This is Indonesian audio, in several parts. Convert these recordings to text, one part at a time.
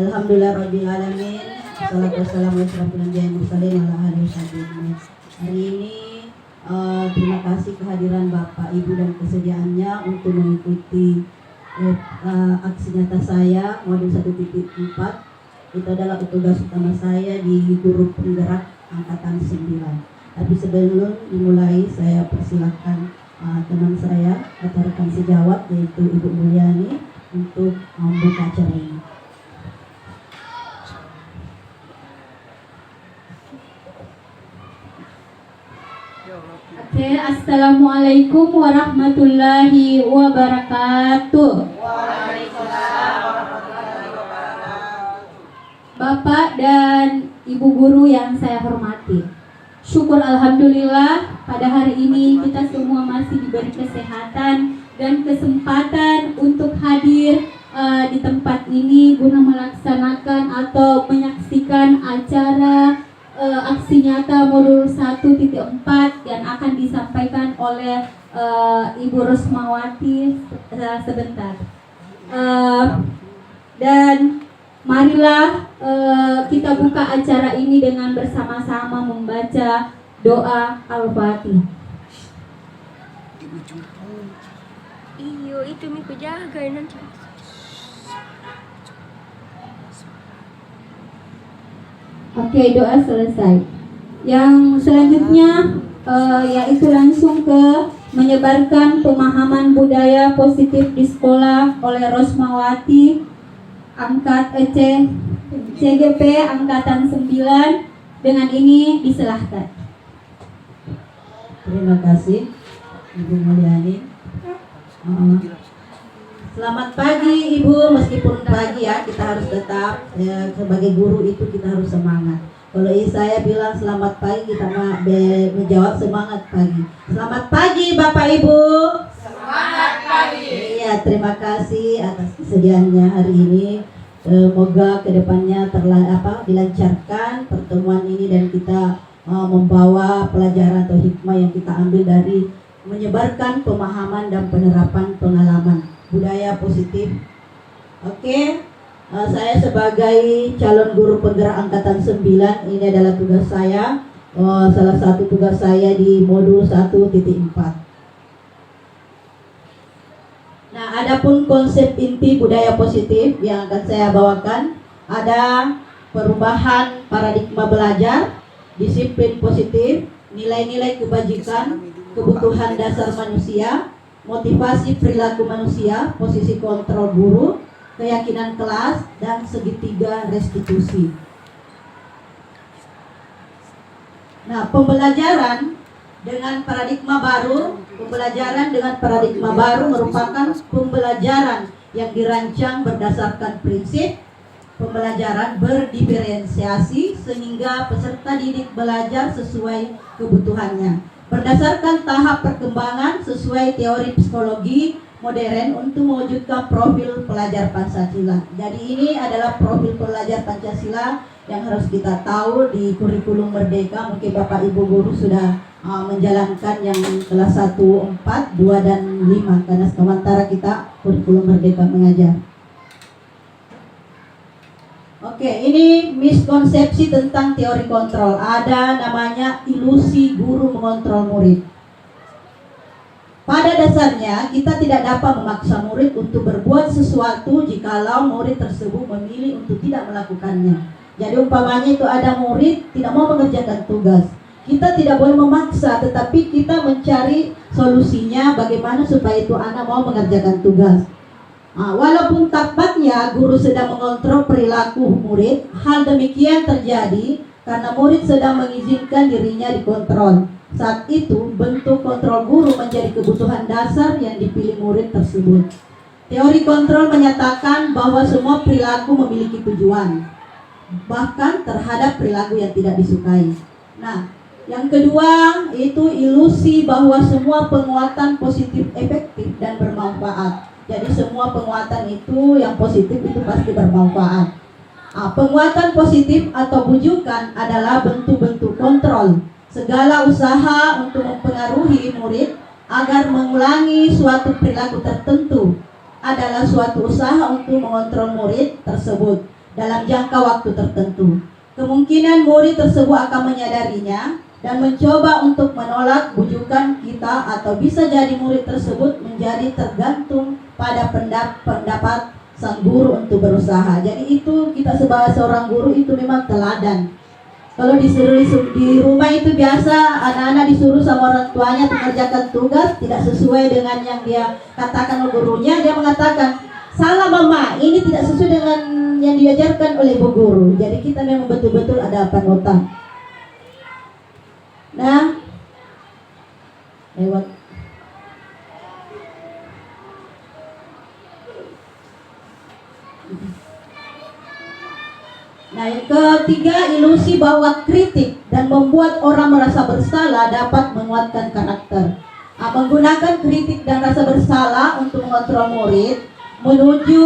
Alhamdulillah Rabbil Alamin. Salatu wassalamu ala alihi. Hari ini terima kasih kehadiran Bapak Ibu dan kesediaannya untuk mengikuti aksi nyata saya modul 1.4. Itu adalah tugas utama saya di Guru Penggerak Angkatan 9. Tapi sebelum dimulai saya persilahkan teman saya atau rekan sejawat yaitu Ibu Mulyani untuk membuka acara ini. Oke, assalamualaikum warahmatullahi wabarakatuh. Waalaikumsalam warahmatullahi wabarakatuh. Bapak dan Ibu guru yang saya hormati, syukur alhamdulillah pada hari ini kita semua masih diberi kesehatan dan kesempatan untuk hadir di tempat ini guna melaksanakan atau menyaksikan acara aksi nyata modul 1.4 yang akan disampaikan oleh Ibu Rosmawati sebentar. Dan marilah kita buka acara ini dengan bersama-sama membaca doa Al-Fatihah. Iyo, itu Miko jaga nanti. Oke, doa selesai. Yang selanjutnya yaitu langsung ke menyebarkan pemahaman budaya positif di sekolah oleh Rosmawati CGP Angkatan 9. Dengan ini disilahkan. Terima kasih Ibu Mulyani. Selamat pagi Ibu, meskipun pagi ya kita harus tetap sebagai guru itu kita harus semangat. Kalau saya bilang selamat pagi kita menjawab semangat pagi. Selamat pagi Bapak Ibu. Semangat pagi. Iya, terima kasih atas kesediaannya hari ini. Semoga kedepannya dilancarkan pertemuan ini dan kita membawa pelajaran atau hikmah yang kita ambil dari menyebarkan pemahaman dan penerapan pengalaman budaya positif. Oke, saya sebagai calon guru penggerak angkatan 9, ini adalah tugas saya, salah satu tugas saya di modul 1.4. Nah, adapun konsep inti budaya positif yang akan saya bawakan ada perubahan paradigma belajar, disiplin positif, nilai-nilai kebajikan, kebutuhan dasar manusia, motivasi perilaku manusia, posisi kontrol guru, keyakinan kelas, dan segitiga restitusi. Nah, pembelajaran dengan paradigma baru merupakan pembelajaran yang dirancang berdasarkan prinsip pembelajaran berdiferensiasi sehingga peserta didik belajar sesuai kebutuhannya. Berdasarkan tahap perkembangan sesuai teori psikologi modern untuk mewujudkan profil pelajar Pancasila. Jadi ini adalah profil pelajar Pancasila yang harus kita tahu di kurikulum Merdeka. Mungkin Bapak Ibu guru sudah menjalankan yang kelas 1, 4, 2, dan 5 karena sementara kita kurikulum Merdeka mengajar. Oke, ini miskonsepsi tentang teori kontrol. Ada namanya ilusi guru mengontrol murid. Pada dasarnya, kita tidak dapat memaksa murid untuk berbuat sesuatu jikalau murid tersebut memilih untuk tidak melakukannya. Jadi umpamanya itu ada murid tidak mau mengerjakan tugas. Kita tidak boleh memaksa, tetapi kita mencari solusinya bagaimana supaya itu anak mau mengerjakan tugas. Walaupun tampaknya guru sedang mengontrol perilaku murid, hal demikian terjadi karena murid sedang mengizinkan dirinya dikontrol. Saat itu, bentuk kontrol guru menjadi kebutuhan dasar yang dipilih murid tersebut. Teori kontrol menyatakan bahwa semua perilaku memiliki tujuan, bahkan terhadap perilaku yang tidak disukai. Nah, yang kedua itu ilusi bahwa semua penguatan positif efektif dan bermanfaat. Jadi semua penguatan itu yang positif itu pasti bermanfaat. Penguatan positif atau bujukan adalah bentuk-bentuk kontrol. Segala usaha untuk mempengaruhi murid agar mengulangi suatu perilaku tertentu adalah suatu usaha untuk mengontrol murid tersebut. dalam jangka waktu tertentu. Kemungkinan murid tersebut akan menyadarinya dan mencoba untuk menolak bujukan kita, atau bisa jadi murid tersebut menjadi tergantung pada pendapat sang guru untuk berusaha. Jadi itu kita sebagai seorang guru itu memang teladan. Kalau disuruh di rumah itu biasa anak-anak disuruh sama orang tuanya mengerjakan tugas tidak sesuai dengan yang dia katakan oleh gurunya, dia mengatakan, "Salah mama, ini tidak sesuai dengan yang diajarkan oleh ibu guru." Jadi kita memang betul-betul ada panutan. Nah, lewat. Nah, yang ketiga, ilusi bahwa kritik dan membuat orang merasa bersalah dapat menguatkan karakter. Menggunakan kritik dan rasa bersalah untuk mengontrol murid menuju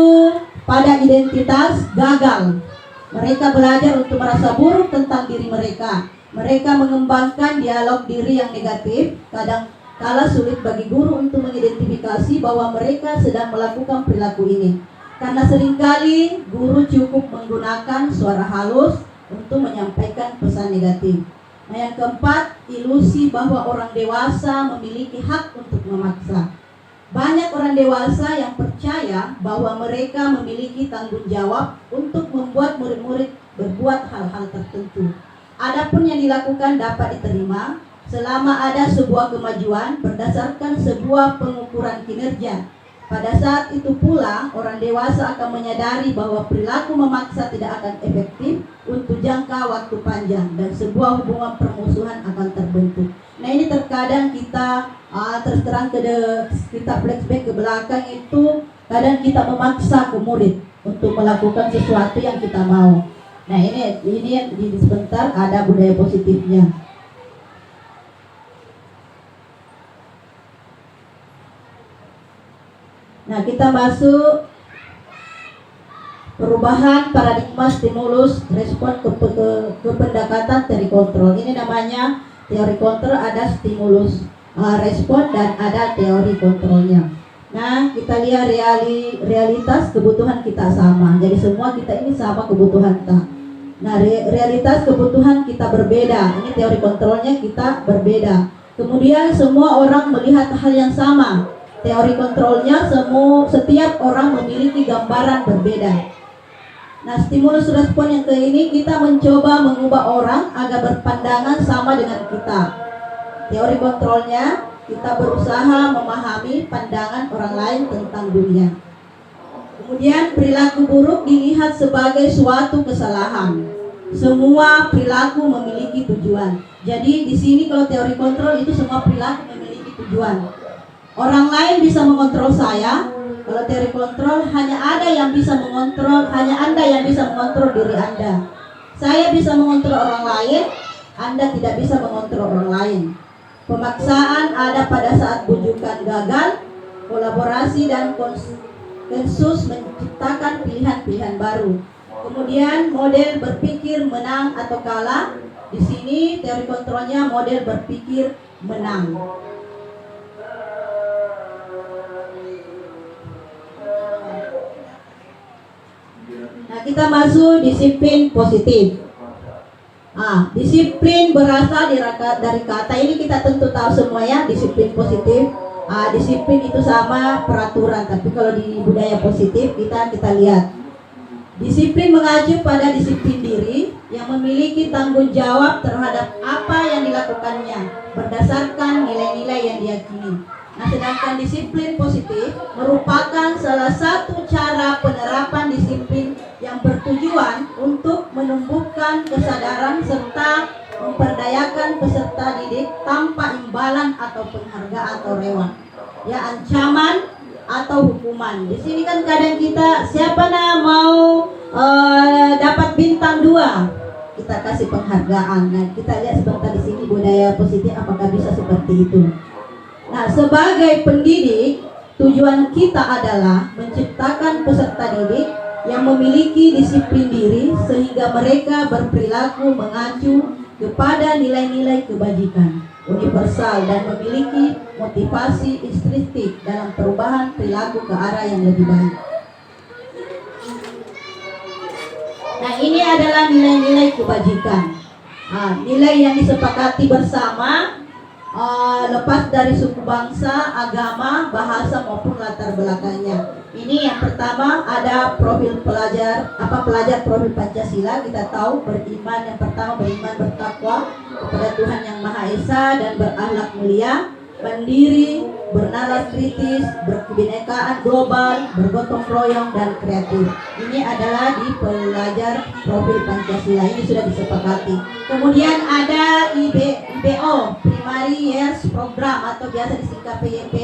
pada identitas gagal. Mereka belajar untuk merasa buruk tentang diri mereka. Mereka mengembangkan dialog diri yang negatif. Kadang kala sulit bagi guru untuk mengidentifikasi bahwa mereka sedang melakukan perilaku ini, karena seringkali guru cukup menggunakan suara halus untuk menyampaikan pesan negatif. Nah, yang keempat, ilusi bahwa orang dewasa memiliki hak untuk memaksa. Banyak orang dewasa yang percaya bahwa mereka memiliki tanggung jawab untuk membuat murid-murid berbuat hal-hal tertentu. Adapun yang dilakukan dapat diterima selama ada sebuah kemajuan berdasarkan sebuah pengukuran kinerja. Pada saat itu pula orang dewasa akan menyadari bahwa perilaku memaksa tidak akan efektif untuk jangka waktu panjang dan sebuah hubungan permusuhan akan terbentuk. Nah, ini terkadang kita terus terang kita flashback ke belakang itu kadang kita memaksa ke murid untuk melakukan sesuatu yang kita mau. Nah, ini sebentar ada budaya positifnya. Nah, kita masuk perubahan paradigma stimulus respon ke pendekatan teori kontrol. Ini namanya teori kontrol, ada stimulus respon dan ada teori kontrolnya. Nah, kita lihat realitas kebutuhan kita sama. Jadi semua kita ini sama kebutuhan kita. Nah, realitas kebutuhan kita berbeda. Ini teori kontrolnya kita berbeda. Kemudian semua orang melihat hal yang sama. Teori kontrolnya setiap orang memiliki gambaran berbeda. Nah, stimulus respon yang ke ini kita mencoba mengubah orang agar berpandangan sama dengan kita. Teori kontrolnya kita berusaha memahami pandangan orang lain tentang dunia. Kemudian perilaku buruk dilihat sebagai suatu kesalahan. Semua perilaku memiliki tujuan. Jadi di sini kalau teori kontrol itu semua perilaku memiliki tujuan. Orang lain bisa mengontrol saya. Kalau teori kontrol hanya ada yang bisa mengontrol, hanya Anda yang bisa mengontrol diri Anda. Saya bisa mengontrol orang lain, Anda tidak bisa mengontrol orang lain. Pemaksaan ada pada saat bujukan gagal. Kolaborasi dan konsensus menciptakan pilihan-pilihan baru. Kemudian model berpikir menang atau kalah. Di sini teori kontrolnya model berpikir menang. Nah, kita masuk disiplin positif. Disiplin berasal dari kata ini kita tentu tahu semua ya, disiplin positif. Disiplin itu sama peraturan, tapi kalau di budaya positif kita lihat disiplin mengacu pada disiplin diri yang memiliki tanggung jawab terhadap apa yang dilakukannya berdasarkan nilai-nilai yang diyakini. Nah, sedangkan disiplin positif merupakan salah satu cara penerapan disiplin yang bertujuan untuk menumbuhkan kesadaran serta memperdayakan peserta didik tanpa imbalan atau penghargaan atau reward, ya, ancaman atau hukuman. Di sini kan kadang kita siapa mau dapat bintang 2, kita kasih penghargaan. Nah, kita lihat sebentar di sini budaya positif apakah bisa seperti itu. Nah, sebagai pendidik, tujuan kita adalah menciptakan peserta didik yang memiliki disiplin diri sehingga mereka berperilaku mengacu kepada nilai-nilai kebajikan universal dan memiliki motivasi intrinsik dalam perubahan perilaku ke arah yang lebih baik. adalah nilai-nilai kebajikan. Nilai yang disepakati bersama, lepas dari suku bangsa, agama, bahasa maupun latar belakangnya. Ini yang pertama, ada profil pelajar profil Pancasila. Kita tahu beriman, yang pertama beriman bertakwa kepada Tuhan Yang Maha Esa dan berakhlak mulia, mandiri, bernalar kritis, berkebinekaan global, bergotong royong dan kreatif. Ini adalah di pelajar profil Pancasila, ini sudah disepakati. Kemudian ada IBO, Primary Years Program atau biasa disingkat PYP.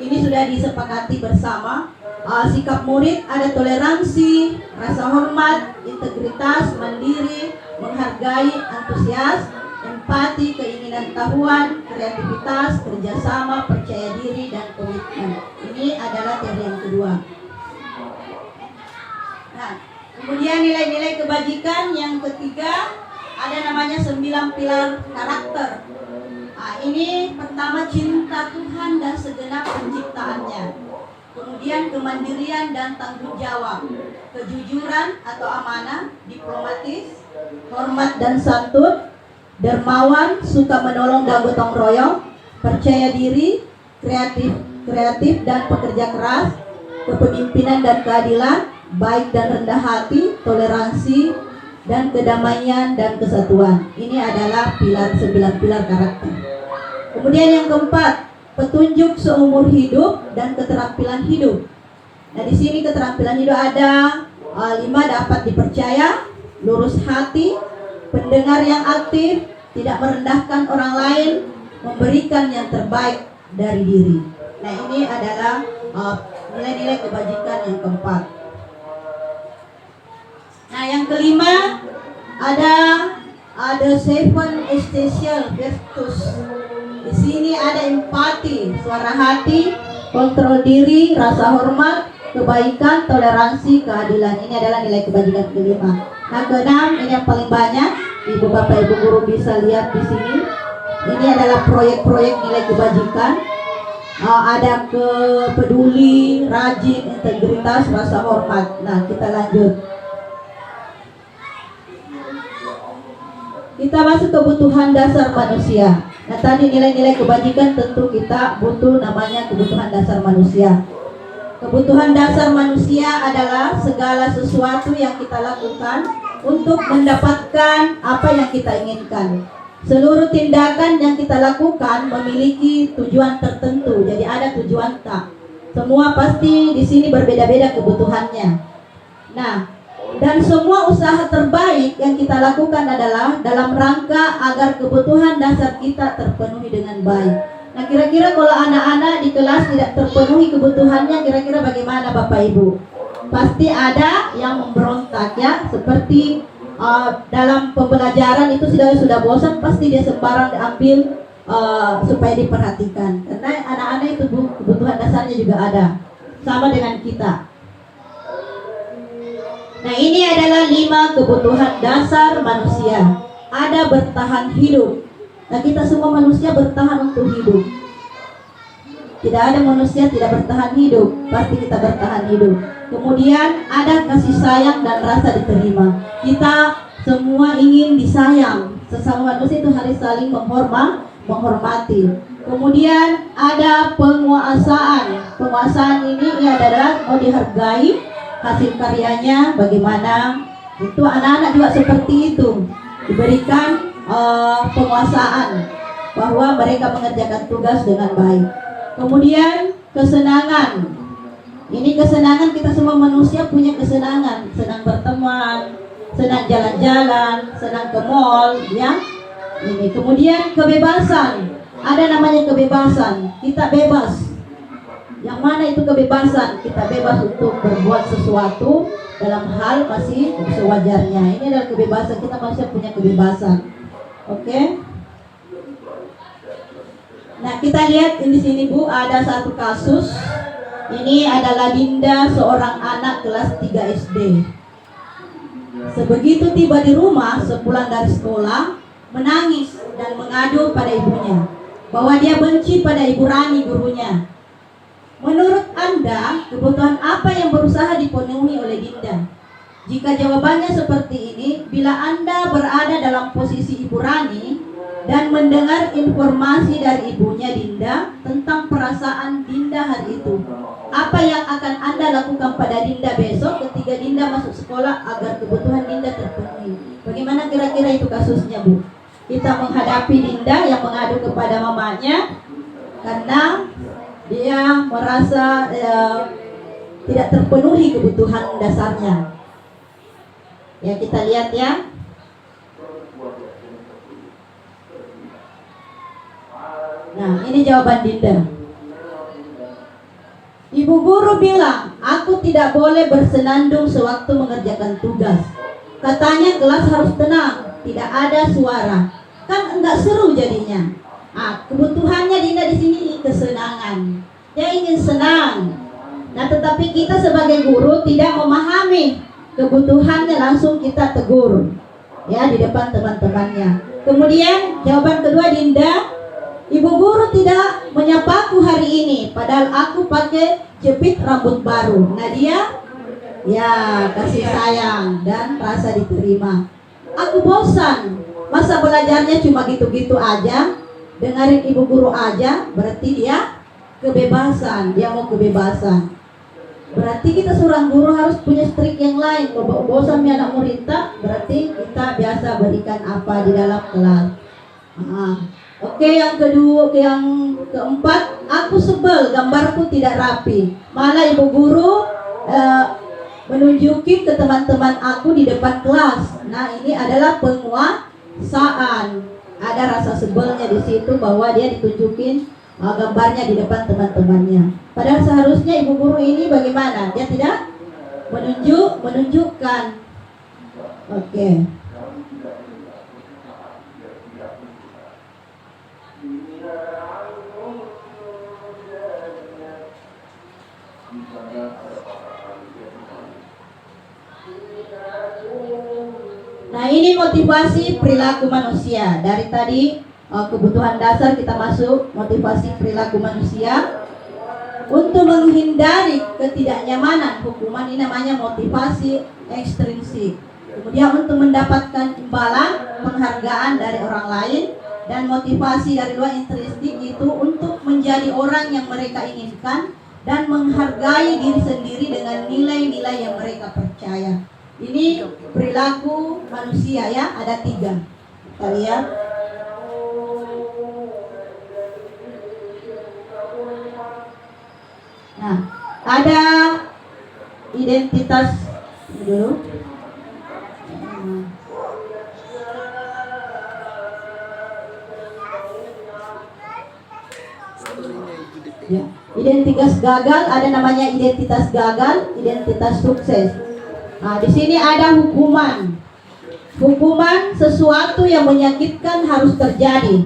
Ini sudah disepakati bersama. Sikap murid ada toleransi, rasa hormat, integritas, mandiri, menghargai, antusias, empati, keinginan tahuan, kreativitas, kerjasama, percaya diri, dan komitmen. Ini adalah teori yang kedua. Nah, kemudian nilai-nilai kebajikan yang ketiga, ada namanya 9 pilar karakter. Ini pertama, cinta Tuhan dan segenap penciptaannya. Kemudian kemandirian dan tanggung jawab, kejujuran atau amanah, diplomatis, hormat dan santun, dermawan, suka menolong dan gotong royong, percaya diri, kreatif dan pekerja keras, kepemimpinan dan keadilan, baik dan rendah hati, toleransi dan kedamaian dan kesatuan. Ini adalah 9 pilar karakter. Kemudian yang keempat, petunjuk seumur hidup dan keterampilan hidup. Nah, di sini keterampilan hidup ada 5, dapat dipercaya, lurus hati, pendengar yang aktif, tidak merendahkan orang lain, memberikan yang terbaik dari diri. Nah, ini adalah nilai-nilai kebajikan yang keempat. Nah, yang kelima ada 7 essential virtues. Di sini ada empati, suara hati, kontrol diri, rasa hormat, kebaikan, toleransi, keadilan. Ini adalah nilai kebajikan kelima. Nah, keenam, ini yang paling banyak. Ibu bapak ibu guru bisa lihat di sini. Ini adalah proyek-proyek nilai kebajikan. Ada peduli, rajin, integritas, rasa hormat. Nah, kita lanjut. Kita masuk kebutuhan dasar manusia. Nah, tadi nilai-nilai kebajikan tentu kita butuh, namanya kebutuhan dasar manusia. Kebutuhan dasar manusia adalah segala sesuatu yang kita lakukan untuk mendapatkan apa yang kita inginkan. Seluruh tindakan yang kita lakukan memiliki tujuan tertentu. Jadi ada tujuan tak. Semua pasti di sini berbeda-beda kebutuhannya. Nah, dan semua usaha terbaik yang kita lakukan adalah dalam rangka agar kebutuhan dasar kita terpenuhi dengan baik. Nah, kira-kira kalau anak-anak di kelas tidak terpenuhi kebutuhannya, kira-kira bagaimana Bapak Ibu? Pasti ada yang memberontak ya, seperti dalam pembelajaran itu sudah bosan, pasti dia sembarang diambil supaya diperhatikan. Karena anak-anak itu kebutuhan dasarnya juga ada, sama dengan kita. Nah, ini adalah 5 kebutuhan dasar manusia. Ada bertahan hidup. Nah, kita semua manusia bertahan untuk hidup. Tidak ada manusia tidak bertahan hidup. Pasti kita bertahan hidup. Kemudian ada kasih sayang dan rasa diterima. Kita semua ingin disayang. Sesama manusia itu harus saling menghormati. Kemudian ada penguasaan. Penguasaan ini adalah mau dihargai, hasil karyanya bagaimana. Itu anak-anak juga seperti itu, diberikan penguasaan bahwa mereka mengerjakan tugas dengan baik. Kemudian kesenangan. Ini kesenangan, kita semua manusia punya kesenangan, senang berteman, senang jalan-jalan, senang ke mall ya. Ini kemudian kebebasan. Ada namanya kebebasan, kita bebas. Yang mana itu kebebasan? Kita bebas untuk berbuat sesuatu dalam hal masih sewajarnya. Ini adalah kebebasan, kita manusia punya kebebasan. Oke? Nah, kita lihat di sini Bu, ada satu kasus. Ini adalah Dinda, seorang anak kelas 3 SD. Sebegitu tiba di rumah, sepulang dari sekolah, menangis dan mengadu pada ibunya bahwa dia benci pada Ibu Rani, gurunya. Menurut Anda, kebutuhan apa yang berusaha dipenuhi oleh Dinda? Jika jawabannya seperti ini, bila Anda berada dalam posisi Ibu Rani dan mendengar informasi dari ibunya Dinda tentang perasaan Dinda hari itu, apa yang akan Anda lakukan pada Dinda besok ketika Dinda masuk sekolah agar kebutuhan Dinda terpenuhi? Bagaimana kira-kira itu kasusnya, Bu? Kita menghadapi Dinda yang mengadu kepada mamanya karena dia merasa tidak terpenuhi kebutuhan dasarnya. Ya, kita lihat ya. Nah, ini jawaban Dinda. Ibu guru bilang, aku tidak boleh bersenandung sewaktu mengerjakan tugas. Katanya kelas harus tenang, tidak ada suara. Kan enggak seru jadinya. Kebutuhannya Dinda di sini kesenangan. Dia ingin senang. Nah, tetapi kita sebagai guru tidak memahami kebutuhannya, langsung kita tegur ya di depan teman-temannya. Kemudian jawaban kedua Dinda, ibu guru tidak menyapaku hari ini padahal aku pakai jepit rambut baru. Nah, dia ya kasih sayang dan rasa diterima. Aku bosan, masa belajarnya cuma gitu-gitu aja, dengerin ibu guru aja. Berarti dia kebebasan, dia mau kebebasan. Berarti kita seorang guru harus punya trik yang lain. Kalau bosan anak murid, berarti kita biasa berikan apa di dalam kelas. Oke, yang kedua, yang keempat, aku sebel gambarku tidak rapi. Malah ibu guru menunjukin ke teman-teman aku di depan kelas. Nah, ini adalah penguasaan. Ada rasa sebelnya di situ bahwa dia ditunjukin gambarnya di depan teman-temannya. Padahal seharusnya ibu guru ini bagaimana? Dia tidak menunjukkan. Oke. Nah, ini motivasi perilaku manusia. Dari tadi kebutuhan dasar kita masuk motivasi perilaku manusia. Untuk menghindari ketidaknyamanan, hukuman ini namanya motivasi ekstrinsik. Kemudian untuk mendapatkan imbalan, penghargaan dari orang lain, dan motivasi dari luar intrinsik itu untuk menjadi orang yang mereka inginkan dan menghargai diri sendiri dengan nilai-nilai yang mereka percaya. Ini perilaku manusia ya, ada 3. Kita lihat. Nah, ada identitas dulu. Ya, identitas gagal, ada namanya identitas gagal, identitas sukses. Nah, di sini ada hukuman. Hukuman sesuatu yang menyakitkan harus terjadi.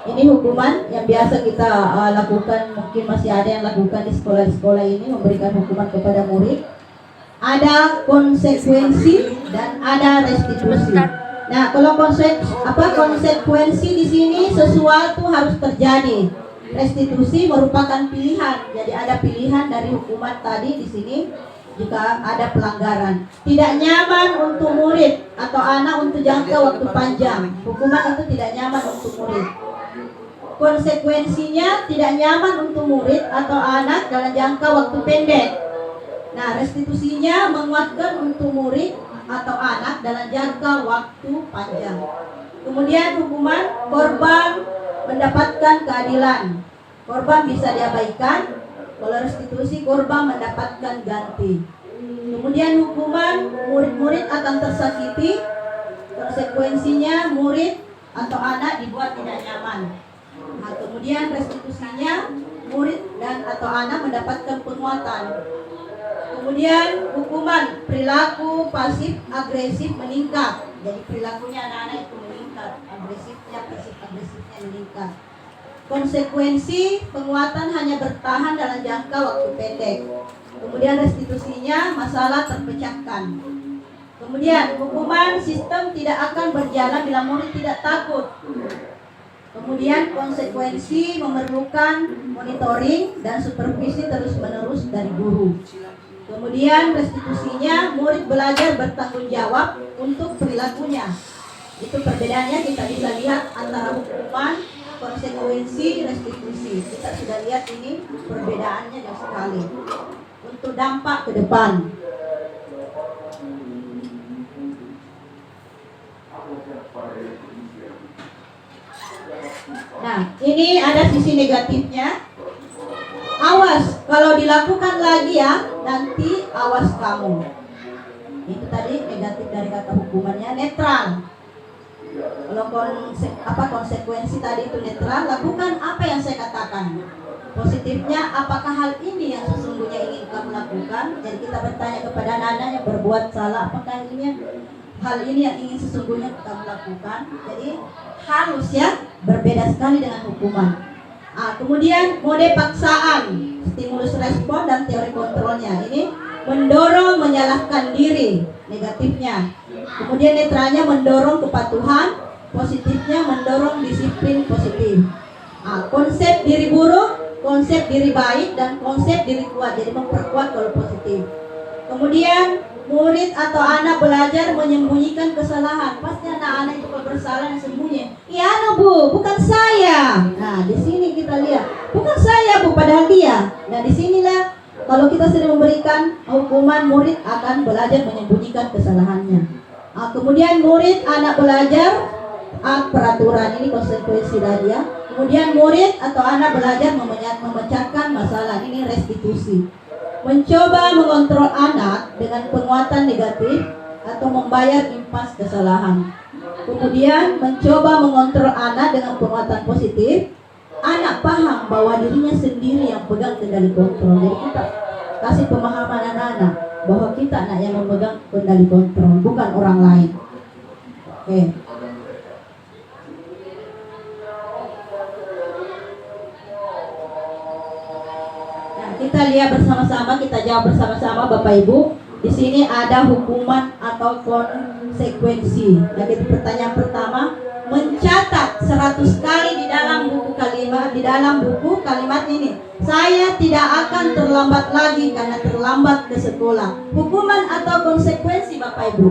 Ini hukuman yang biasa kita lakukan, mungkin masih ada yang lakukan di sekolah-sekolah ini, memberikan hukuman kepada murid. Ada konsekuensi dan ada restitusi. Nah, kalau konsekuensi di sini sesuatu harus terjadi. Restitusi merupakan pilihan. Jadi ada pilihan dari hukuman tadi di sini. Jika ada pelanggaran, tidak nyaman untuk murid atau anak untuk jangka waktu panjang, hukuman itu tidak nyaman untuk murid. Konsekuensinya tidak nyaman untuk murid atau anak dalam jangka waktu pendek. Nah, restitusinya menguatkan untuk murid atau anak dalam jangka waktu panjang. Kemudian hukuman, korban mendapatkan keadilan. Korban bisa diabaikan. Kalau restitusi, korban mendapatkan ganti. Kemudian hukuman, murid-murid akan tersakiti. Konsekuensinya murid atau anak dibuat tidak nyaman. Nah, kemudian restitusinya murid dan atau anak mendapatkan penguatan. Kemudian hukuman, perilaku pasif agresif meningkat. Jadi perilakunya anak-anak itu meningkat, agresifnya, pasif agresifnya meningkat. Konsekuensi, penguatan hanya bertahan dalam jangka waktu pendek. Kemudian restitusinya, masalah terpecahkan. Kemudian hukuman, sistem tidak akan berjalan bila murid tidak takut. Kemudian konsekuensi memerlukan monitoring dan supervisi terus-menerus dari guru. Kemudian Kemudian restitusinya, murid belajar bertanggung jawab untuk perilakunya. Itu perbedaannya kita bisa lihat antara hukuman, konsekuensi, restitusi. Kita sudah lihat ini perbedaannya jauh sekali. Untuk dampak ke depan. Nah, ini ada sisi negatifnya. Awas, kalau dilakukan lagi ya, nanti awas kamu. Itu tadi negatif dari kata hukumannya. Netral. Kalau konsekuensi tadi itu netral, lakukan apa yang saya katakan. Positifnya, apakah hal ini yang sesungguhnya ingin kamu lakukan? Jadi kita bertanya kepada anak-anak yang berbuat salah, apakah hal ini yang ingin sesungguhnya kamu lakukan? Jadi harus ya, berbeda sekali dengan hukuman. Kemudian mode paksaan, stimulus respon dan teori kontrolnya. Ini mendorong menyalahkan diri, negatifnya. Kemudian netralnya mendorong kepatuhan, positifnya mendorong disiplin positif. Konsep diri buruk, konsep diri baik, dan konsep diri kuat. Jadi memperkuat kalau positif. Kemudian murid atau anak belajar menyembunyikan kesalahan. Pasti anak-anak itu kalau bersalah yang sembunyi. Iya Bu, bukan saya. Nah di sini kita lihat, bukan saya Bu, padahal dia. Nah disinilah kalau kita sedang memberikan hukuman, murid akan belajar menyembunyikan kesalahannya. Kemudian murid anak belajar peraturan, ini konsekuensi dari ya. Kemudian murid atau anak belajar memecahkan masalah, ini restitusi. Mencoba mengontrol anak dengan penguatan negatif atau membayar impas kesalahan. Kemudian mencoba mengontrol anak dengan penguatan positif. Anak paham bahwa dirinya sendiri yang pegang kendali kontrol. Jadi kita kasih pemahaman anak-anak bahwa kita anak yang memegang kendali kontrol, bukan orang lain. Oke. Kita lihat bersama-sama, kita jawab bersama-sama Bapak Ibu. Di sini ada hukuman atau konsekuensi. Jadi pertanyaan pertama, mencatat 100 kali di dalam buku kalimat ini. Saya tidak akan terlambat lagi karena terlambat ke sekolah. Hukuman atau konsekuensi Bapak Ibu?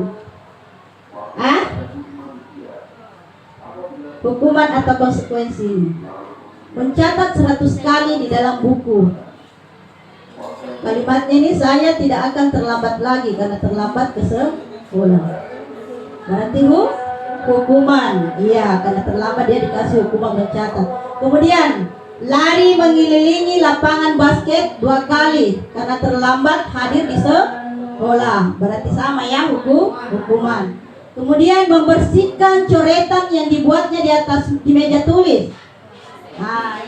Hukuman atau konsekuensi? Mencatat 100 kali di dalam buku. Kalimatnya ini, saya tidak akan terlambat lagi karena terlambat ke sekolah. Berarti hukuman. Iya, karena terlambat dia dikasih hukuman mencatat. Kemudian lari mengelilingi lapangan basket 2 kali karena terlambat hadir di sekolah. Berarti sama ya hukuman. Kemudian membersihkan coretan yang dibuatnya di meja tulis.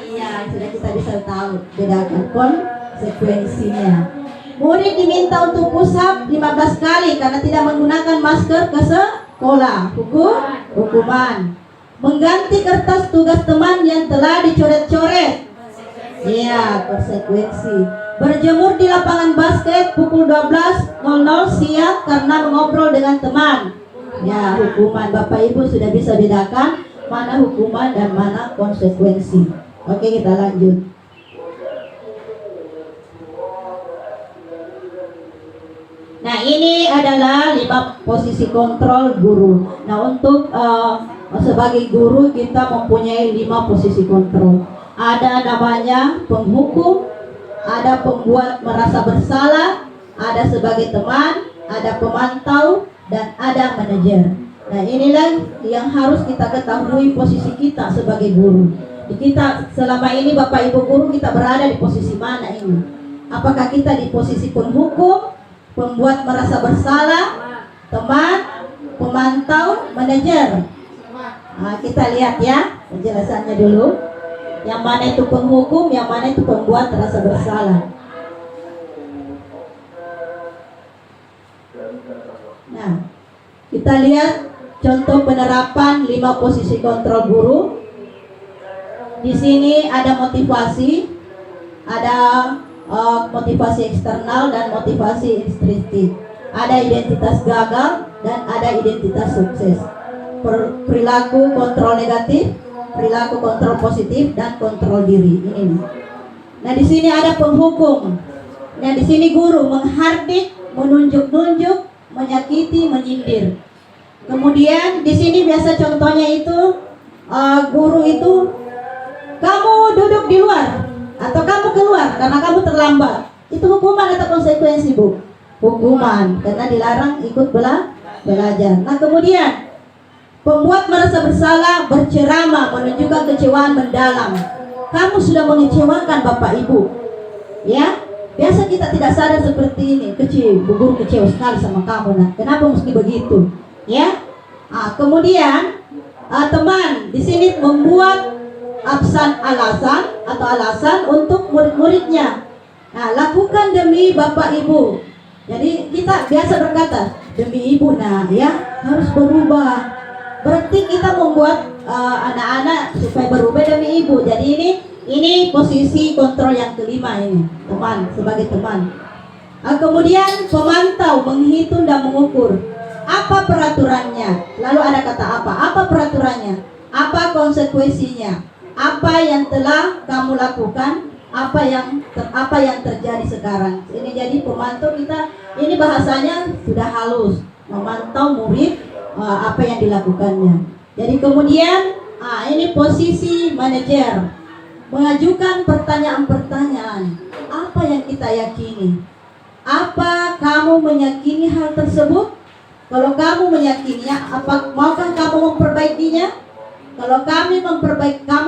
Iya, sudah kita bisa tahu bedakan konsekuensinya. Murid diminta untuk push up 15 kali karena tidak menggunakan masker ke sekolah. Hukuman. Mengganti kertas tugas teman yang telah dicoret-coret. Iya, konsekuensi. Berjemur di lapangan basket pukul 12.00 siang karena mengobrol dengan teman. Ya, hukuman. Bapak Ibu sudah bisa bedakan mana hukuman dan mana konsekuensi. Oke, kita lanjut. Nah, ini adalah 5 posisi kontrol guru. Nah, untuk sebagai guru kita mempunyai 5 posisi kontrol. Ada namanya penghukum, ada pembuat merasa bersalah, ada sebagai teman, ada pemantau, dan ada manajer. Nah, inilah yang harus kita ketahui posisi kita sebagai guru. Kita selama ini Bapak Ibu guru kita berada di posisi mana ini? Apakah kita di posisi penghukum, pembuat merasa bersalah, teman, pemantau, manajer? Kita lihat ya penjelasannya dulu. Yang mana itu penghukum, yang mana itu pembuat merasa bersalah. Nah, kita lihat contoh penerapan 5 posisi kontrol guru. Di sini ada motivasi, ada motivasi eksternal dan motivasi intrinsik. Ada identitas gagal dan ada identitas sukses. Perilaku kontrol negatif, perilaku kontrol positif, dan kontrol diri. Ini. Nah, di sini ada penghukum. Nah, di sini guru menghardik, menunjuk-nunjuk, menyakiti, menyindir. Kemudian di sini biasa contohnya itu guru itu, kamu duduk di luar atau kamu keluar karena kamu terlambat. Itu hukuman atau konsekuensi, Bu? Hukuman, karena dilarang ikut belajar. Nah, kemudian pembuat merasa bersalah, berceramah, menunjukkan kecewaan mendalam. Kamu sudah mengecewakan Bapak Ibu, ya. Biasa kita tidak sadar seperti ini. Bu guru kecewa sekali sama kamu. Nah, kenapa mesti begitu? Ya. Kemudian teman di sini membuat alasan untuk murid-muridnya. Nah, lakukan demi Bapak Ibu. Jadi kita biasa berkata demi ibu, nah ya harus berubah. Berarti kita membuat anak-anak supaya berubah demi ibu. Jadi ini posisi kontrol yang kelima ini, teman, sebagai teman. Kemudian pemantau, menghitung dan mengukur. Apa peraturannya? Lalu ada kata apa? Apa peraturannya? Apa konsekuensinya? Apa yang telah kamu lakukan? Apa yang terjadi sekarang? Ini jadi pemantau kita. Ini bahasanya sudah halus, memantau murid apa yang dilakukannya. Jadi kemudian ini posisi manajer, mengajukan pertanyaan-pertanyaan. Apa yang kita yakini? Apa kamu meyakini hal tersebut? Kalau kamu meyakininya, maukah kamu memperbaikinya? Kalau kamu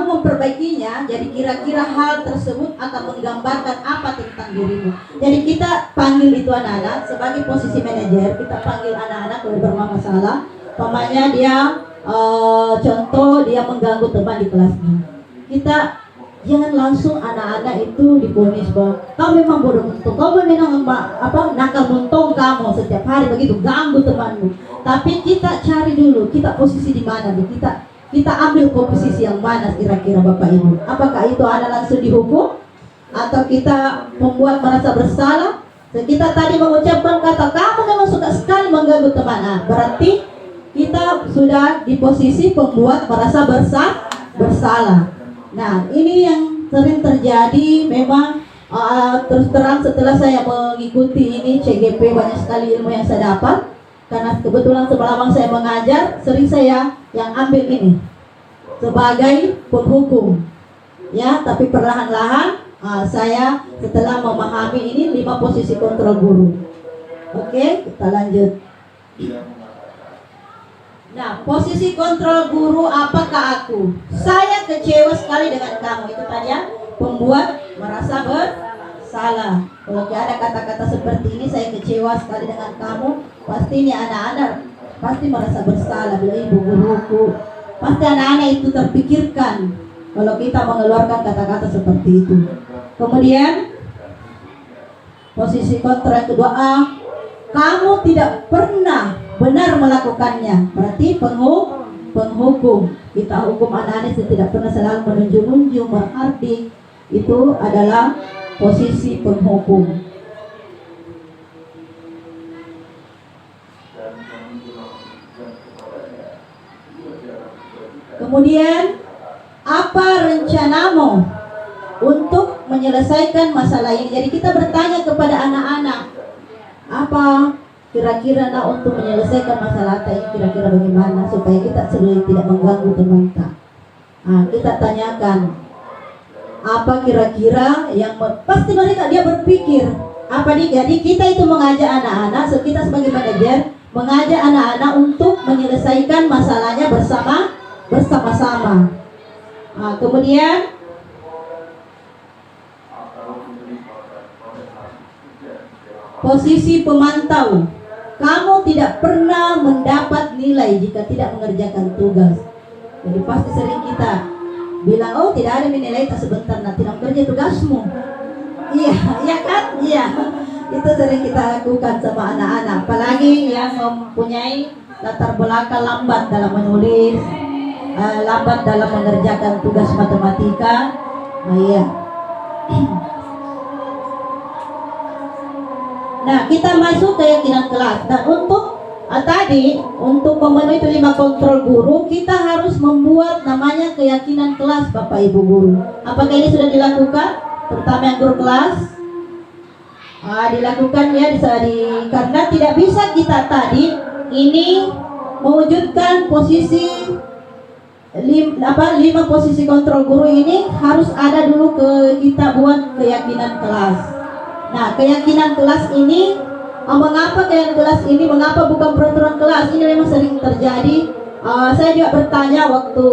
memperbaikinya, jadi kira-kira hal tersebut akan menggambarkan apa tentang dirimu. Jadi kita panggil itu anak-anak sebagai posisi manajer. Kita panggil anak-anak kalau bermasalah. Pamannya dia contoh dia mengganggu teman di kelasnya. Kita jangan langsung anak-anak itu diponis bahwa kamu memang bodoh muntung, kamu memang nakal muntung, kamu setiap hari begitu ganggu temanmu. Tapi kita cari dulu kita posisi di mana, kita ambil posisi yang mana kira-kira Bapak Ibu. Apakah itu anak langsung dihukum atau kita membuat merasa bersalah? Kita tadi mengucapkan kata kamu memang suka sekali mengganggu teman. Berarti kita sudah di posisi pembuat merasa bersalah. Nah, ini yang sering terjadi memang. Terus terang setelah saya mengikuti ini CGP, banyak sekali ilmu yang saya dapat. Karena kebetulan selama saya mengajar, sering saya yang ambil ini sebagai penghukum, ya. Tapi perlahan-lahan saya setelah memahami ini 5 posisi kontrol guru. Oke, kita lanjut. Nah, posisi kontrol guru, apakah aku? Saya kecewa sekali dengan kamu. Itu tadi ya, pembuat merasa bersalah. Kalau ada kata-kata seperti ini, saya kecewa sekali dengan kamu, pasti ini anak-anak pasti merasa bersalah. Bila ibu guruku, pasti anak-anak itu terpikirkan kalau kita mengeluarkan kata-kata seperti itu. Kemudian posisi kontrol yang kedua, kamu tidak pernah benar melakukannya. Berarti penghukum. Kita hukum anak-anak tidak pernah selalu menunjuk-nunjuk, berarti itu adalah posisi penghukum. Kemudian apa rencanamu untuk menyelesaikan masalah ini? Jadi kita bertanya kepada anak-anak, apa kira-kira untuk menyelesaikan masalah ini kira-kira bagaimana supaya kita sendiri tidak mengganggu teman kita. Kita tanyakan apa kira-kira yang pasti mereka dia berpikir apa nih. Jadi kita itu mengajak anak-anak, kita sebagai manajer mengajak anak-anak untuk menyelesaikan masalahnya bersama-sama. Kemudian posisi pemantau, kamu tidak pernah mendapat nilai jika tidak mengerjakan tugas. Jadi pasti sering kita bilang, oh tidak ada nilai, tak sebentar nanti tidak kerja tugasmu. Iya kan? Iya. Itu sering kita lakukan sama anak-anak, apalagi yang mempunyai latar belakang lambat dalam menulis, lambat dalam mengerjakan tugas matematika. Iya. Nah, kita masuk keyakinan kelas. Dan untuk memenuhi 5 kontrol guru, kita harus membuat namanya keyakinan kelas, Bapak Ibu guru. Apakah ini sudah dilakukan? Terutama yang guru kelas. dilakukan ya karena tidak bisa kita tadi ini mewujudkan posisi 5 posisi kontrol guru ini harus ada dulu kita buat keyakinan kelas. Nah, keyakinan kelas ini mengapa mengapa bukan peraturan kelas? Ini memang sering terjadi. Saya juga bertanya waktu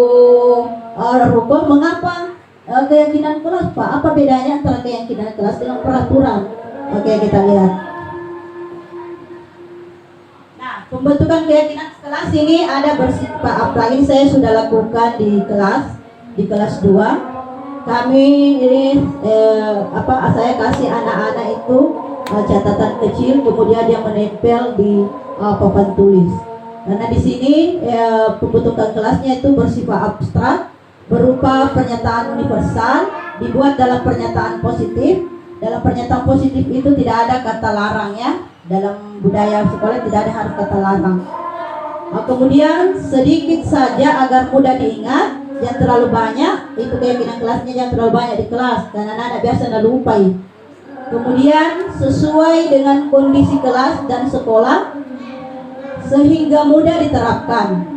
rukun, mengapa keyakinan kelas, Pak? Apa bedanya antara keyakinan kelas dengan peraturan? Oke, kita lihat. Nah, pembentukan keyakinan kelas ini ada bersifat, apalagi saya sudah lakukan di kelas 2. Kami ini saya kasih anak-anak itu catatan kecil, kemudian dia menempel di papan tulis. Karena di sini pembentukan kelasnya itu bersifat abstrak, berupa pernyataan universal, dibuat dalam pernyataan positif. Dalam pernyataan positif itu tidak ada kata larang ya. Dalam budaya sekolah tidak ada harus kata larang. Kemudian sedikit saja agar mudah diingat, jangan terlalu banyak. Itu keyakinan kelasnya, jangan terlalu banyak di kelas karena anak-anak biasa lupa. Kemudian sesuai dengan kondisi kelas dan sekolah sehingga mudah diterapkan.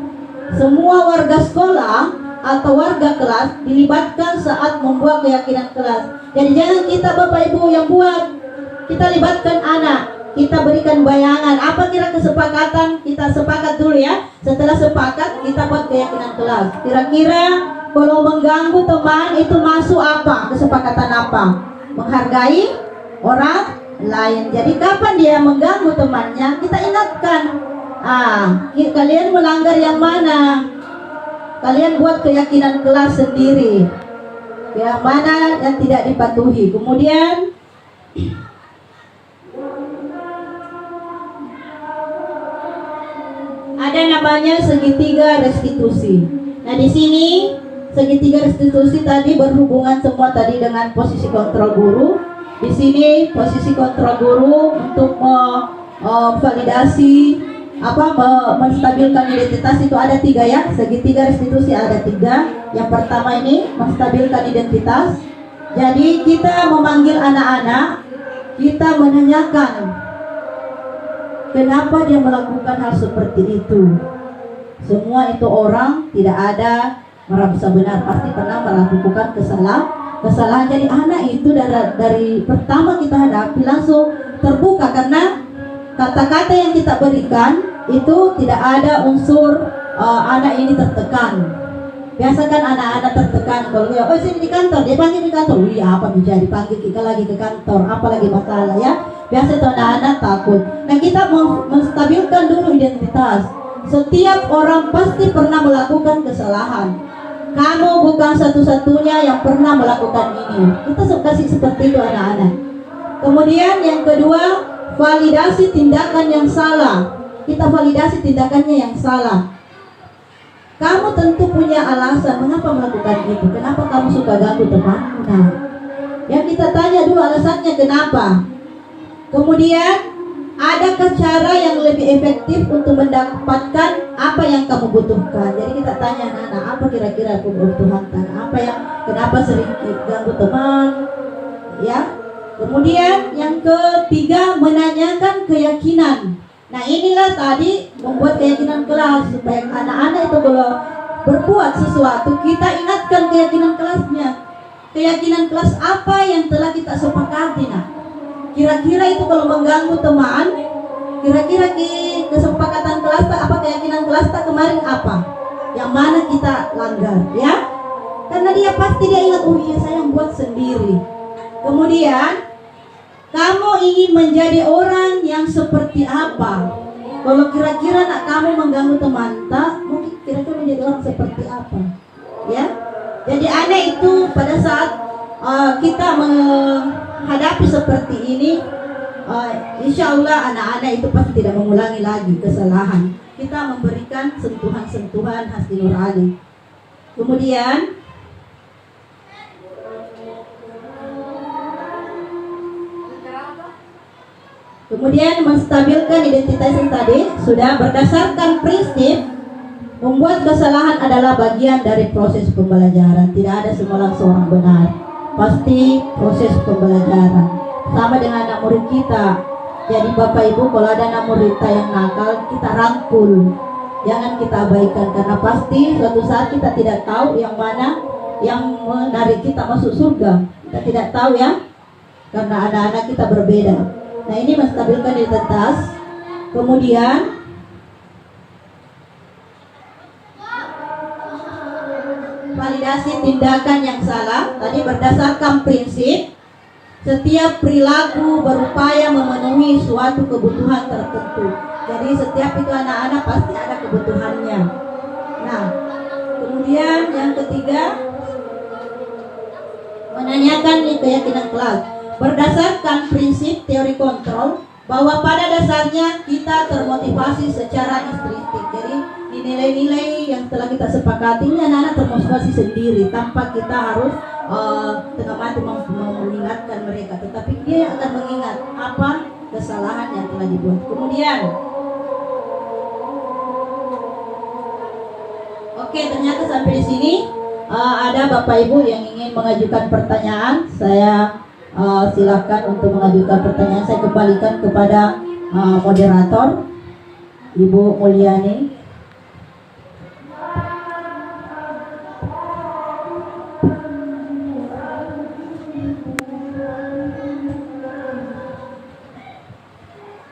Semua warga sekolah atau warga kelas dilibatkan saat membuat keyakinan kelas. Jadi jangan kita Bapak Ibu yang buat, kita libatkan anak, kita berikan bayangan apa kira kesepakatan, kita sepakat dulu ya. Setelah sepakat kita buat keyakinan kelas. Kira-kira kalau mengganggu teman itu masuk apa? Kesepakatan apa? Menghargai orang lain. Jadi kapan dia mengganggu temannya, kita ingatkan. Kalian melanggar yang mana? Kalian buat keyakinan kelas sendiri. Yang mana yang tidak dipatuhi. Kemudian ada namanya segitiga restitusi. Nah, di sini segitiga restitusi tadi berhubungan semua tadi dengan posisi kontrol guru. Di sini posisi kontrol guru untuk validasi menstabilkan identitas itu ada 3 ya. Segitiga restitusi ada 3. Yang pertama ini menstabilkan identitas. Jadi kita memanggil anak-anak, kita menanyakan kenapa dia melakukan hal seperti itu. Semua itu orang tidak ada merasa benar, pasti pernah melakukan kesalahan. Jadi anak itu dari pertama kita hadapi langsung terbuka karena kata-kata yang kita berikan itu tidak ada unsur anak ini tertekan. Biasakan anak-anak tertekan kalau sini di kantor, dia panggil di kantor. Iya, apa bisa dipanggil kita lagi ke kantor, apalagi masalah ya. Biasa tuh anak-anak takut. Nah, kita menstabilkan dulu identitas. Setiap orang pasti pernah melakukan kesalahan. Kamu bukan satu-satunya yang pernah melakukan ini. Kita kasih seperti itu anak-anak. Kemudian yang kedua, validasi tindakan yang salah. Kita validasi tindakannya yang salah. Kamu tentu punya alasan mengapa melakukan itu. Kenapa kamu suka ganggu temanmu? Nah, yang kita tanya dulu alasannya kenapa. Kemudian, adakah cara yang lebih efektif untuk mendapatkan apa yang kamu butuhkan? Jadi kita tanya anak-anak, apa kira-kira kebutuhan kenapa sering ganggu teman? Ya. Kemudian yang ketiga, menanyakan keyakinan. Nah, inilah tadi membuat keyakinan kelas supaya anak-anak itu kalau berbuat sesuatu kita ingatkan keyakinan kelasnya. Keyakinan kelas apa yang telah kita sepakati. Nah, kira-kira itu kalau mengganggu teman, kira-kira kesepakatan kelas apa keyakinan kelas kemarin apa? Yang mana kita langgar ya? Karena dia pasti ingat, oh iya saya yang buat sendiri. Kemudian kamu ingin menjadi orang yang seperti apa? Kalau kira-kira nak kamu mengganggu teman, mungkin kira-kira menjadi orang seperti apa? Ya. Jadi anak itu pada saat kita menghadapi seperti ini, insya Allah anak-anak itu pasti tidak mengulangi lagi kesalahan. Kita memberikan sentuhan-sentuhan hati nurani. Kemudian menstabilkan identitas yang tadi sudah berdasarkan prinsip membuat kesalahan adalah bagian dari proses pembelajaran. Tidak ada semua seorang benar, pasti proses pembelajaran. sama dengan anak murid kita. Jadi Bapak Ibu, kalau ada anak murid kita yang nakal, kita rangkul, jangan kita abaikan, karena pasti suatu saat kita tidak tahu yang mana yang menarik kita masuk surga. Kita tidak tahu ya, karena anak-anak kita berbeda. Nah, ini menstabilkan identitas. Kemudian validasi tindakan yang salah. Tadi berdasarkan prinsip setiap perilaku berupaya memenuhi suatu kebutuhan tertentu. Jadi setiap itu anak-anak pasti ada kebutuhannya. Nah, kemudian yang ketiga, menanyakan keyakinan kelas. Berdasarkan prinsip teori kontrol, bahwa pada dasarnya kita termotivasi secara intrinsik. Jadi nilai-nilai yang telah kita sepakati ini anak-anak termotivasi sendiri tanpa kita harus tengah mati mengingatkan mereka, tetapi dia akan mengingat apa kesalahan yang telah dibuat. Kemudian, oke, ternyata sampai di sini ada Bapak Ibu yang ingin mengajukan pertanyaan. Saya silakan untuk mengajukan pertanyaan. Saya kembalikan kepada moderator Ibu Mulyani.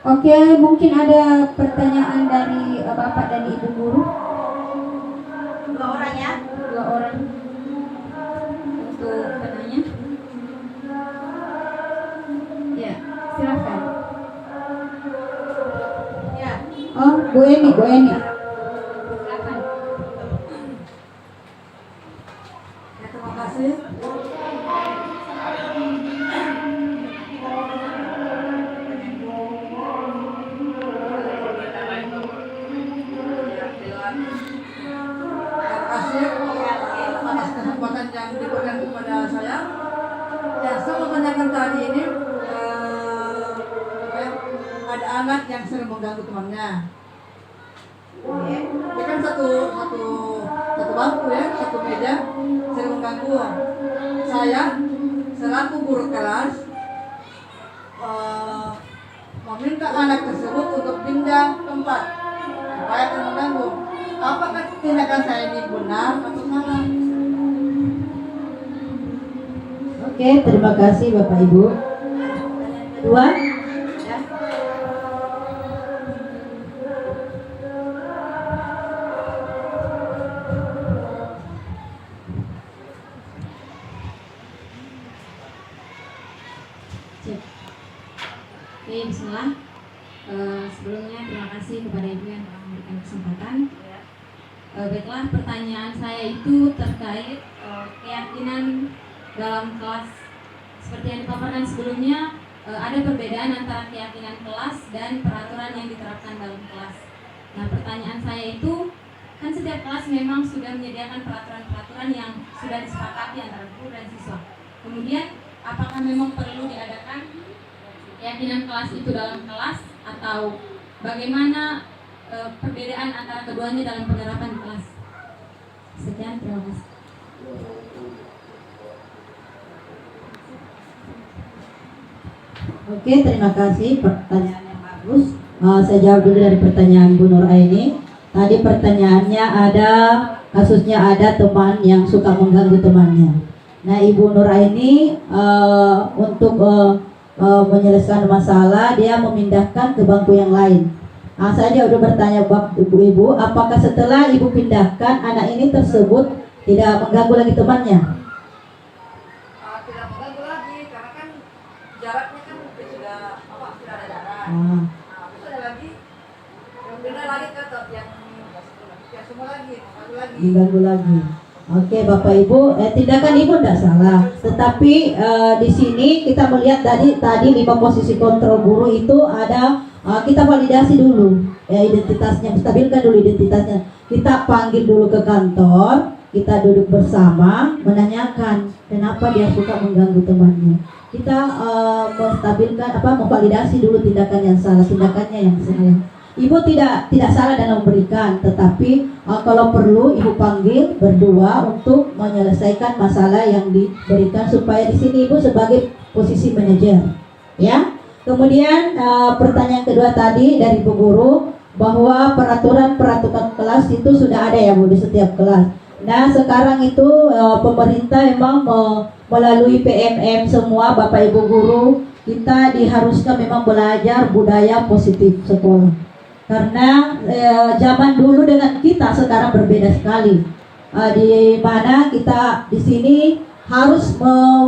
Oke, mungkin ada pertanyaan dari Bapak dan Ibu guru. 2 orang ya. 2 orang untuk penanya. Ya, silakan. Ya. Oh, Bu Eni. Silakan. Ya, terima kasih. Kesempatan yang diberikan kepada saya. Ya, saya mau tanyakan tadi ini ada anak yang sering mengganggu temannya. Dia kan satu bangku ya, satu meja, sering mengganggu. Saya selaku guru kelas meminta anak tersebut untuk pindah tempat supaya tidak mengganggu. Apakah tindakan saya ini benar atau salah? Oke, terima kasih Bapak Ibu. Kedua, ya. Oke, bismillah. Sebelumnya terima kasih kepada Ibu yang telah memberikan kesempatan. Baiklah, pertanyaan saya itu terkait keyakinan dalam kelas. Seperti yang dipaparkan sebelumnya, ada perbedaan antara keyakinan kelas dan peraturan yang diterapkan dalam kelas. Nah, pertanyaan saya itu, kan setiap kelas memang sudah menyediakan peraturan-peraturan yang sudah disepakati antara guru dan siswa. Kemudian, apakah memang perlu diadakan keyakinan kelas itu dalam kelas, atau bagaimana perbedaan antara keduanya dalam penerapan kelas? Sekian, terima kasih. Oke, terima kasih, pertanyaan yang bagus. Saya jawab dulu dari pertanyaan Bu Nur Aini. Tadi pertanyaannya kasusnya ada teman yang suka mengganggu temannya. Nah, Ibu Nur Aini untuk menyelesaikan masalah, dia memindahkan ke bangku yang lain. Saya udah bertanya Ibu, apakah setelah Ibu pindahkan anak ini tersebut tidak mengganggu lagi temannya? Tidak mengganggu lagi, karena kan jaraknya kan sudah ada jarak. Terus ada lagi yang beda lagi ke yang semua lagi Mengganggu lagi. Oke, Bapak Ibu, tindakan Ibu tidak salah, tetapi di sini kita melihat tadi 5 posisi kontrol guru itu ada. Kita validasi dulu ya identitasnya, stabilkan dulu identitasnya. Kita panggil dulu ke kantor, kita duduk bersama, menanyakan kenapa dia suka mengganggu temannya. Kita menstabilkan memvalidasi dulu tindakannya yang salah. Ibu tidak salah dalam memberikan, tetapi kalau perlu Ibu panggil berdua untuk menyelesaikan masalah yang diberikan, supaya di sini Ibu sebagai posisi manajer. Ya. Kemudian pertanyaan kedua tadi dari Bu Guru bahwa peraturan kelas itu sudah ada ya Bu di setiap kelas. Nah sekarang itu pemerintah memang melalui PMM semua Bapak Ibu Guru kita diharuskan memang belajar budaya positif sekolah. Karena zaman dulu dengan kita sekarang berbeda sekali. Di mana kita di sini harus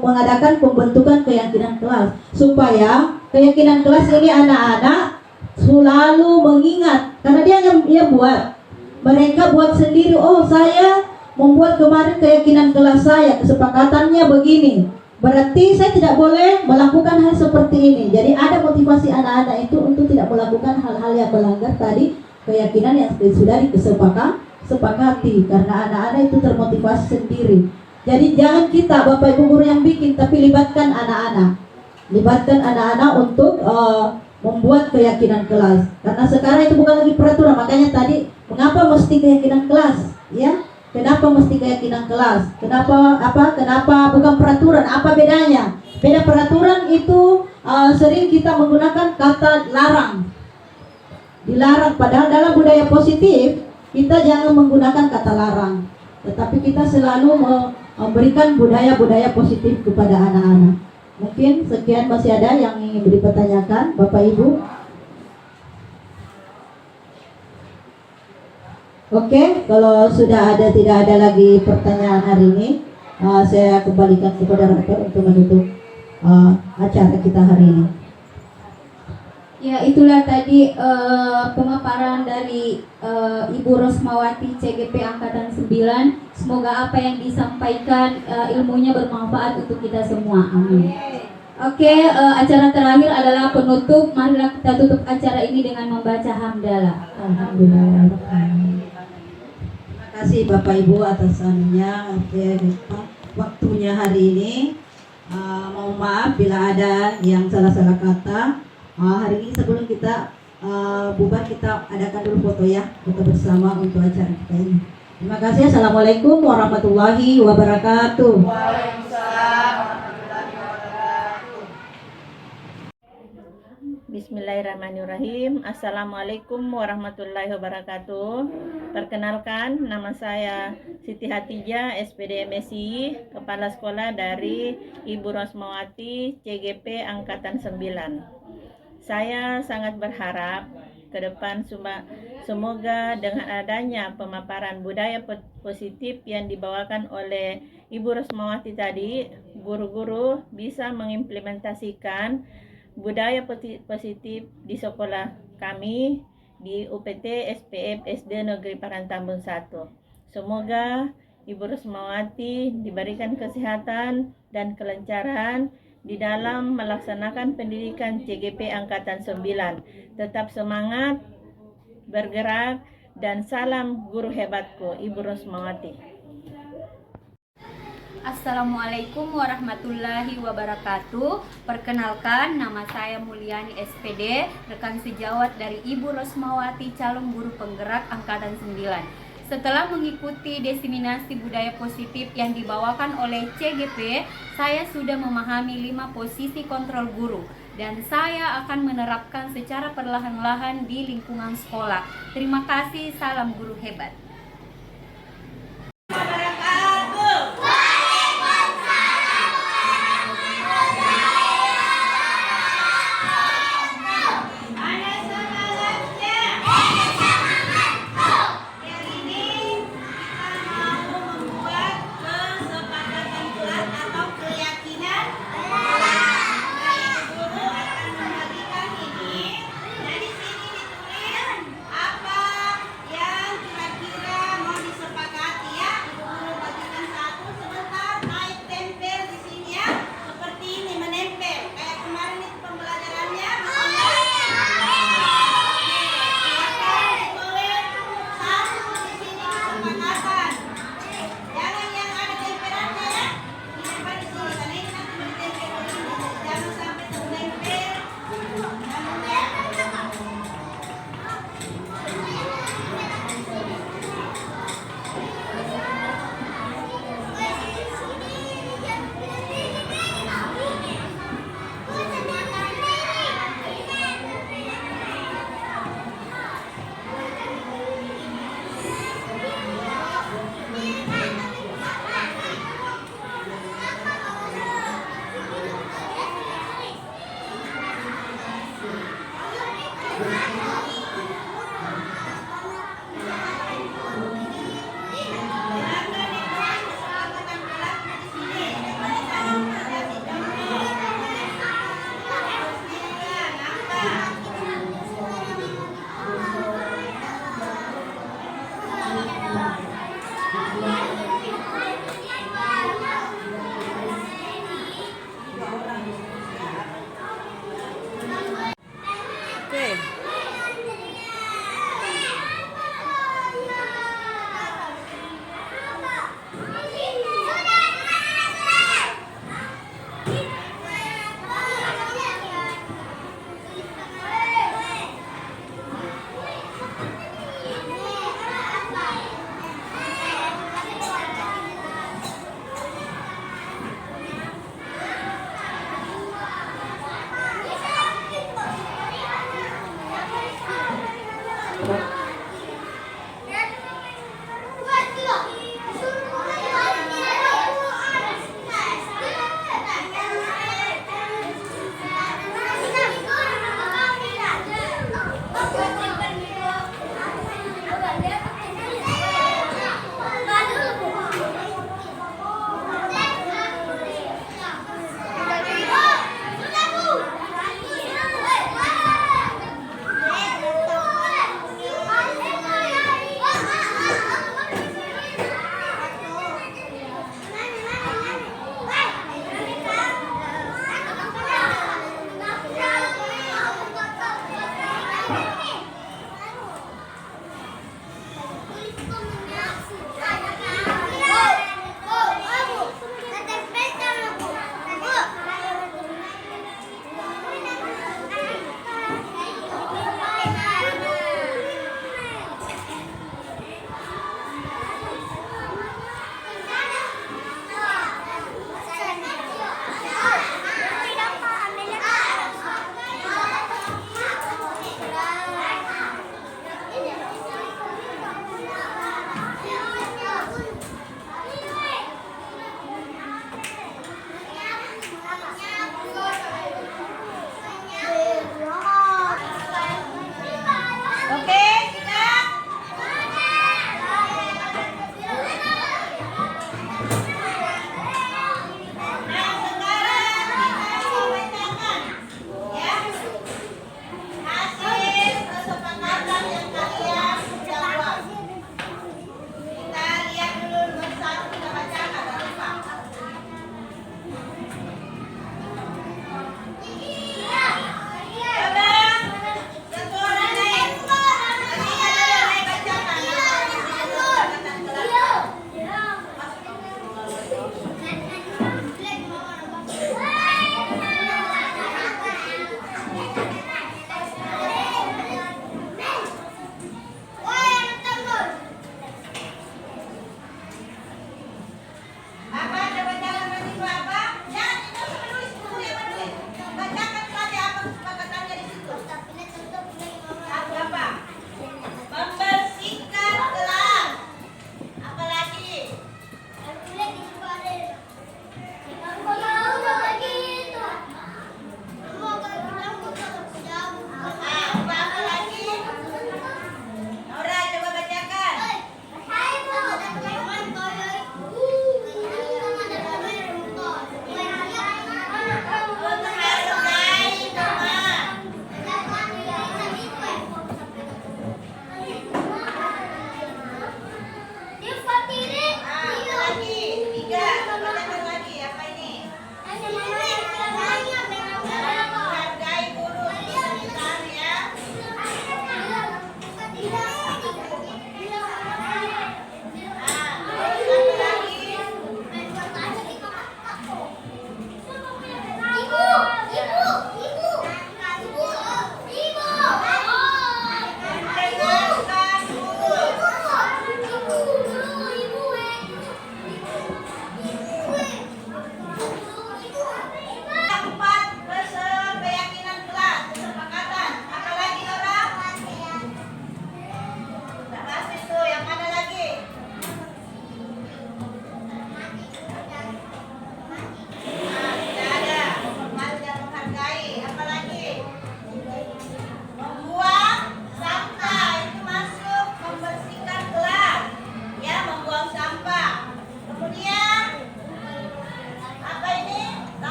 mengadakan pembentukan keyakinan kelas supaya keyakinan kelas ini anak-anak selalu mengingat karena dia buat mereka buat sendiri. Oh saya membuat kemarin keyakinan kelas saya kesepakatannya begini, berarti saya tidak boleh melakukan hal seperti ini. Jadi ada motivasi anak-anak itu untuk tidak melakukan hal-hal yang melanggar tadi keyakinan yang sudah disepakati karena anak-anak itu termotivasi sendiri. Jadi jangan kita Bapak Ibu Guru yang bikin, tapi libatkan anak-anak. Libatkan anak-anak untuk membuat keyakinan kelas. Karena sekarang itu bukan lagi peraturan, makanya tadi mengapa mesti keyakinan kelas? Ya, kenapa mesti keyakinan kelas? Kenapa bukan peraturan? Apa bedanya? Beda peraturan itu sering kita menggunakan kata larang. Dilarang, padahal dalam budaya positif kita jangan menggunakan kata larang. Tetapi kita selalu memberikan budaya-budaya positif kepada anak-anak. Mungkin sekian, masih ada yang ingin dipertanyakan Bapak Ibu? Oke, kalau sudah tidak ada lagi pertanyaan hari ini, saya kembalikan kepada rektor untuk menutup acara kita hari ini. Ya, itulah tadi pemaparan dari Ibu Rosmawati CGP Angkatan 9. Semoga apa yang disampaikan ilmunya bermanfaat untuk kita semua. Amin. Oke, acara terakhir adalah penutup. Marilah kita tutup acara ini dengan membaca hamdalah. Alhamdulillah. Terima kasih Bapak Ibu atas waktunya hari ini. Mohon maaf bila ada yang salah-salah kata. Hari ini sebelum kita bubar, kita adakan dulu foto ya, foto bersama untuk acara kita ini. Terima kasih. Assalamualaikum warahmatullahi wabarakatuh. Waalaikumsalam warahmatullahi wabarakatuh. Bismillahirrahmanirrahim. Assalamualaikum warahmatullahi wabarakatuh. Perkenalkan, nama saya Siti Hatijah, SPD MSI, Kepala Sekolah dari Ibu Rosmawati CGP Angkatan 9. Saya sangat berharap ke depan semoga dengan adanya pemaparan budaya positif yang dibawakan oleh Ibu Rosmawati tadi, guru-guru bisa mengimplementasikan budaya positif di sekolah kami di UPT SPF SD Negeri Parantambun 1. Semoga Ibu Rosmawati diberikan kesehatan dan kelancaran di dalam melaksanakan pendidikan CGP Angkatan 9. Tetap semangat, bergerak, dan salam guru hebatku, Ibu Rosmawati. Assalamualaikum warahmatullahi wabarakatuh. Perkenalkan, nama saya Mulyani SPD, rekan sejawat dari Ibu Rosmawati, calon guru penggerak Angkatan 9. Setelah mengikuti diseminasi budaya positif yang dibawakan oleh CGP, saya sudah memahami 5 posisi kontrol guru dan saya akan menerapkan secara perlahan-lahan di lingkungan sekolah. Terima kasih, salam guru hebat. Apa yang kira-kira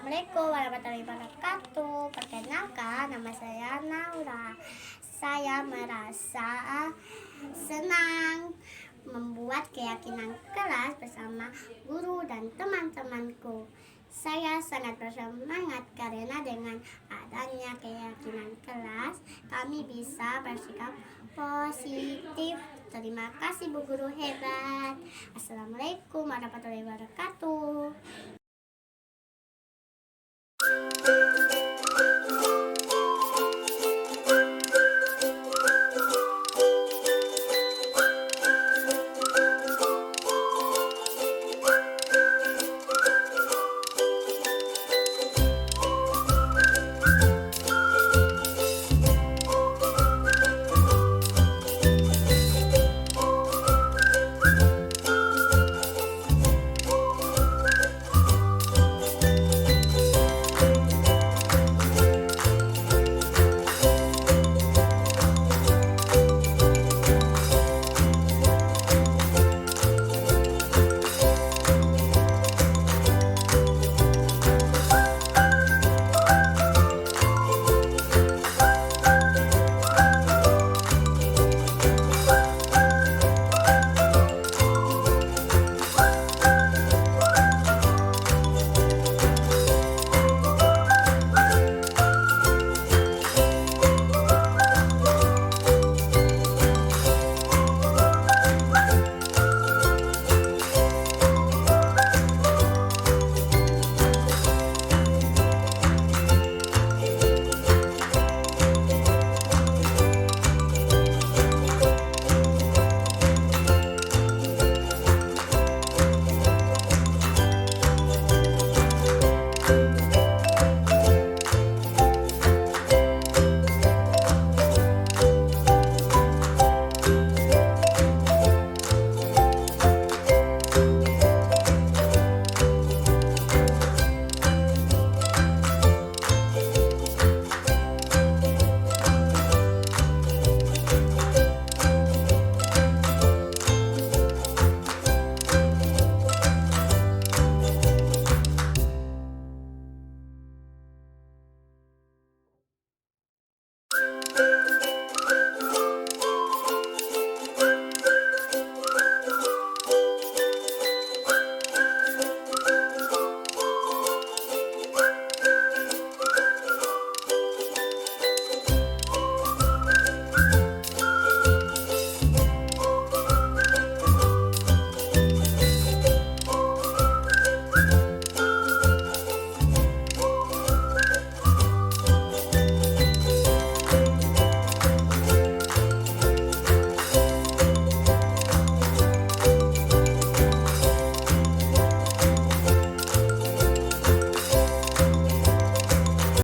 Assalamualaikum warahmatullahi wabarakatuh. Perkenalkan, nama saya Naura. Saya merasa senang membuat keyakinan kelas bersama guru dan teman-temanku. Saya sangat bersemangat karena dengan adanya keyakinan kelas, kami bisa bersikap positif. Terima kasih Bu Guru hebat. Assalamualaikum warahmatullahi wabarakatuh.